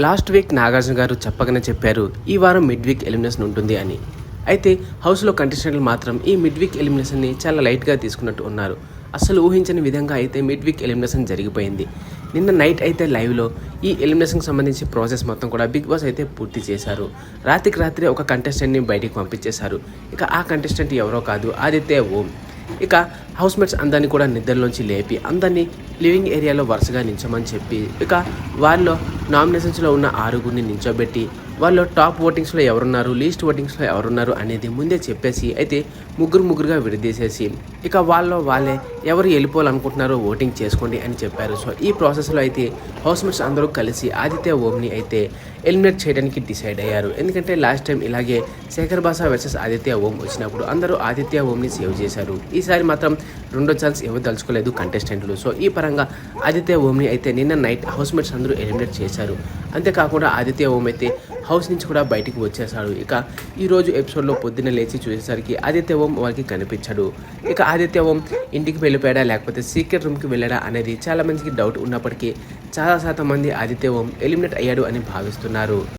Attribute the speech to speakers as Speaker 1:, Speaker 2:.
Speaker 1: Last week Nagarjuna గారు చెప్పగానే చెప్పారు ఈ వారం మిడ్ వీక్ ఎలిమినేషన్ ఉంటుంది అని. అయితే హౌస్లో కంటెస్టెంట్లు మాత్రం ఈ మిడ్ వీక్ ఎలిమినేషన్ని చాలా లైట్గా తీసుకున్నట్టు ఉన్నారు. అసలు ఊహించని విధంగా అయితే మిడ్ వీక్ ఎలిమినేషన్ జరిగిపోయింది. నిన్న నైట్ అయితే లైవ్లో ఈ ఎలిమినేషన్కి సంబంధించి ప్రాసెస్ మొత్తం కూడా బిగ్ బాస్ అయితే పూర్తి చేశారు. రాత్రికి రాత్రి ఒక కంటెస్టెంట్ని బయటికి పంపించేశారు. ఇక ఆ కంటెస్టెంట్ ఎవరో కాదు, ఆదిత్య ఓం. ఇక హౌస్మేట్స్ అందరినీ కూడా నిద్రలోంచి లేపి అందరినీ లివింగ్ ఏరియాలో వరుసగా నించోమని చెప్పి ఇక వాళ్ళలో నామినేషన్స్లో ఉన్న 6గురిని నించోబెట్టి వాళ్ళు టాప్ ఓటింగ్స్లో ఎవరున్నారు, లీస్ట్ ఓటింగ్స్లో ఎవరున్నారు అనేది ముందే చెప్పేసి అయితే ముగ్గురుగా విడదీసేసి ఇక వాళ్ళే ఎవరు వెళ్ళిపోవాలనుకుంటున్నారో ఓటింగ్ చేసుకోండి అని చెప్పారు. సో ఈ ప్రాసెస్లో అయితే హౌస్మేట్స్ అందరూ కలిసి ఆదిత్య ఓంని అయితే ఎలిమినేట్ చేయడానికి డిసైడ్ అయ్యారు. ఎందుకంటే లాస్ట్ టైం ఇలాగే శేఖర్ బాసా వర్సెస్ ఆదిత్య ఓం వచ్చినప్పుడు అందరూ ఆదిత్య ఓంని సేవ్ చేశారు. ఈసారి మాత్రం రెండో ఛాన్స్ ఎవరు తలుచుకోలేదు కంటెస్టెంట్లు. సో ఈ పరంగా ఆదిత్య ఓంని అయితే నిన్న నైట్ హౌస్మేట్స్ అందరూ ఎలిమినేట్ చేశారు. అంతేకాకుండా ఆదిత్య ఓం అయితే హౌస్ నుంచి కూడా బయటికి వచ్చేసాడు. ఇక ఈరోజు ఎపిసోడ్లో పొద్దున్న లేచి చూసేసరికి ఆదిత్య ఓం వాళ్ళకి కనిపించాడు. ఇక ఆదిత్య ఓం ఇంటికి వెళ్ళిపోయాడా లేకపోతే సీక్రెట్ రూమ్కి వెళ్ళాడా అనేది చాలా మందికి డౌట్ ఉన్నప్పటికీ చాలా శాతం మంది ఆదిత్య ఓం ఎలిమినేట్ అయ్యాడు అని భావిస్తున్నారు.